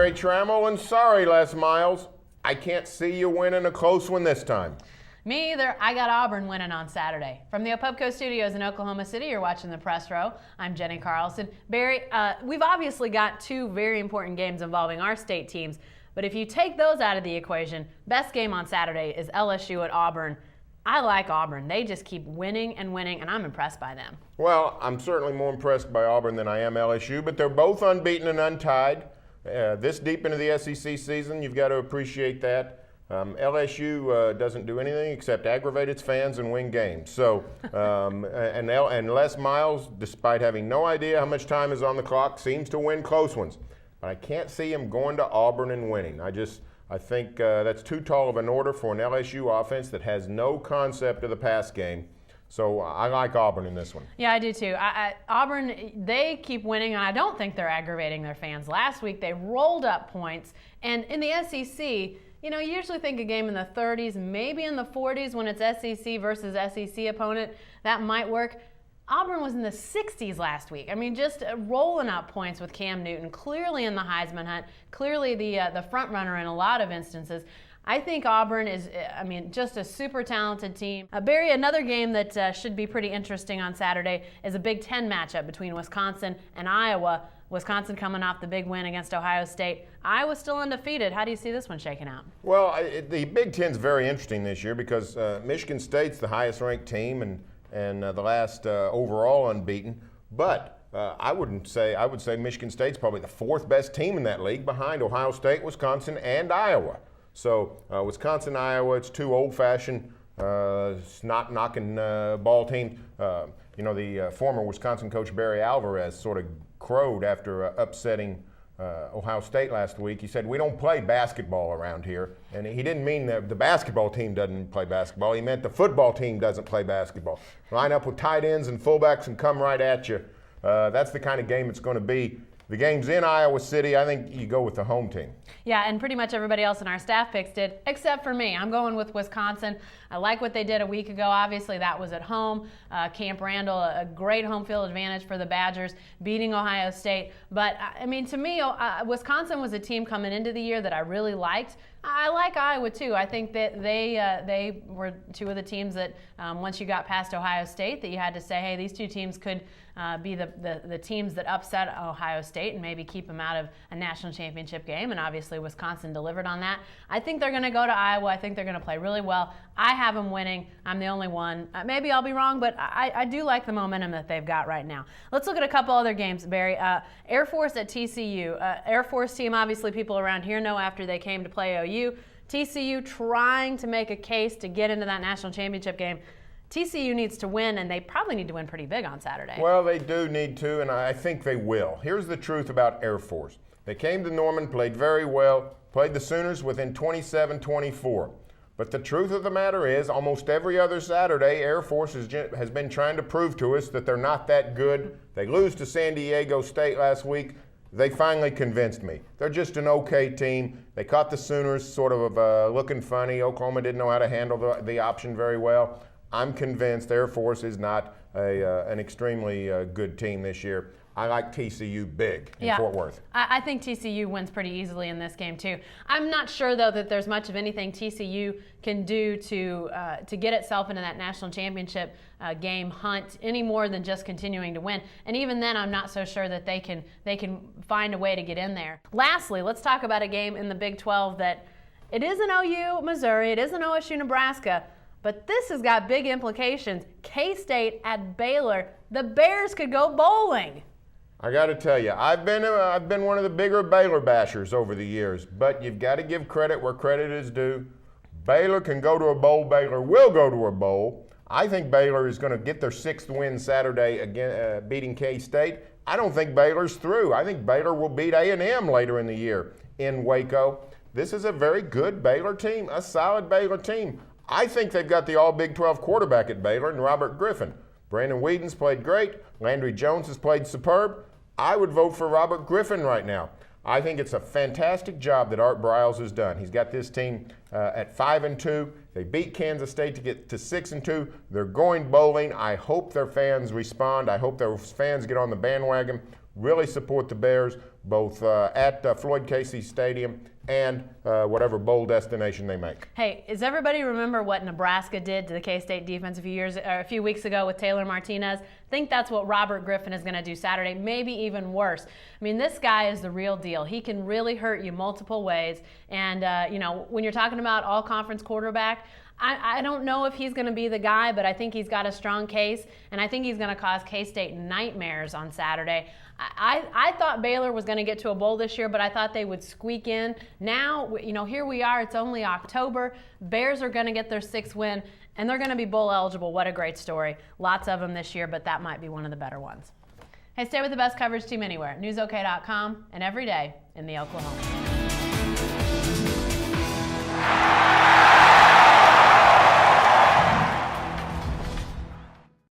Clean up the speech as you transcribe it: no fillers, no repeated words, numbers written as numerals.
Barry Tramel, and sorry, Les Miles, I can't see you winning a close one this time. Me either. I got Auburn winning on Saturday. From the Opubco Studios in Oklahoma City, you're watching the Press Row. I'm Jenni Carlson. Barry, we've obviously got two very important games involving our state teams, but if you take those out of the equation, best game on Saturday is LSU at Auburn. I like Auburn. They just keep winning and winning, and I'm impressed by them. Well, I'm certainly more impressed by Auburn than I am LSU, but they're both unbeaten and untied. This deep into the SEC season, you've got to appreciate that. LSU doesn't do anything except aggravate its fans and win games. So, and Les Miles, despite having no idea how much time is on the clock, seems to win close ones. But I can't see him going to Auburn and winning. I think that's too tall of an order for an LSU offense that has no concept of the pass game. So I like Auburn in this one. Yeah, I do too. Auburn, they keep winning, and I don't think they're aggravating their fans. Last week they rolled up points, and in the SEC, you usually think a game in the 30s, maybe in the 40s when it's SEC versus SEC opponent, that might work. Auburn was in the 60s last week. I mean, just rolling up points with Cam Newton, clearly in the Heisman hunt, clearly the front runner in a lot of instances. I think Auburn is, just a super talented team. Barry, another game that should be pretty interesting on Saturday is a Big Ten matchup between Wisconsin and Iowa. Wisconsin coming off the big win against Ohio State. Iowa's still undefeated. How do you see this one shaking out? Well, the Big Ten's very interesting this year because Michigan State's the highest ranked team and the last overall unbeaten. But I would say Michigan State's probably the fourth best team in that league behind Ohio State, Wisconsin, and Iowa. So Wisconsin, Iowa, it's two old-fashioned, snot knocking ball teams. The former Wisconsin coach Barry Alvarez sort of crowed after upsetting Ohio State last week. He said, "We don't play basketball around here." And he didn't mean that the basketball team doesn't play basketball. He meant the football team doesn't play basketball. Line up with tight ends and fullbacks and come right at you. That's the kind of game it's going to be. The game's in Iowa City. I think you go with the home team. Yeah, and pretty much everybody else in our staff picks did, except for me. I'm going with Wisconsin. I like what they did a week ago. Obviously, that was at home. Camp Randall, a great home field advantage for the Badgers, beating Ohio State. But, to me, Wisconsin was a team coming into the year that I really liked. I like Iowa, too. I think that they were two of the teams that, once you got past Ohio State, that you had to say, hey, these two teams could be the teams that upset Ohio State and maybe keep them out of a national championship game. And obviously, Wisconsin delivered on that. I think they're going to go to Iowa. I think they're going to play really well. I have them winning. I'm the only one. Maybe I'll be wrong, but I do like the momentum that they've got right now. Let's look at a couple other games, Barry. Air Force at TCU. Air Force team, obviously people around here know after they came to play OU. TCU trying to make a case to get into that national championship game. TCU needs to win, and they probably need to win pretty big on Saturday. Well, they do need to, and I think they will. Here's the truth about Air Force. They came to Norman, played very well, played the Sooners within 27-24. But the truth of the matter is, almost every other Saturday, Air Force has been trying to prove to us that they're not that good. They lose to San Diego State last week. They finally convinced me. They're just an okay team. They caught the Sooners sort of looking funny. Oklahoma didn't know how to handle the option very well. I'm convinced Air Force is not an extremely good team this year. I like TCU big in Fort Worth. I think TCU wins pretty easily in this game too. I'm not sure though that there's much of anything TCU can do to get itself into that national championship game hunt any more than just continuing to win. And even then, I'm not so sure that they can find a way to get in there. Lastly, let's talk about a game in the Big 12 that it isn't OU Missouri, it isn't OSU Nebraska. But this has got big implications. K-State at Baylor. The Bears could go bowling. I got to tell you, I've been one of the bigger Baylor bashers over the years, but you've got to give credit where credit is due. Baylor can go to a bowl. Baylor will go to a bowl. I think Baylor is going to get their sixth win Saturday again, beating K-State. I don't think Baylor's through. I think Baylor will beat A&M later in the year in Waco. This is a very good Baylor team, a solid Baylor team. I think they've got the all-Big 12 quarterback at Baylor and Robert Griffin. Brandon Whedon's played great. Landry Jones has played superb. I would vote for Robert Griffin right now. I think it's a fantastic job that Art Briles has done. He's got this team at 5-2. They beat Kansas State to get to 6-2. They're going bowling. I hope their fans respond. I hope their fans get on the bandwagon really support the Bears both at Floyd Casey Stadium and whatever bowl destination they make. Hey, does everybody remember what Nebraska did to the K-State defense a few weeks ago with Taylor Martinez? I think that's what Robert Griffin is going to do Saturday, maybe even worse. I mean, this guy is the real deal. He can really hurt you multiple ways. And, when you're talking about all-conference quarterback, I don't know if he's going to be the guy, but I think he's got a strong case, and I think he's going to cause K-State nightmares on Saturday. I thought Baylor was going to get to a bowl this year, but I thought they would squeak in. Now, here we are. It's only October. Bears are going to get their 6th win, and they're going to be bowl eligible. What a great story. Lots of them this year, but that might be one of the better ones. Hey, stay with the best coverage team anywhere. NewsOK.com and every day in the Oklahoma.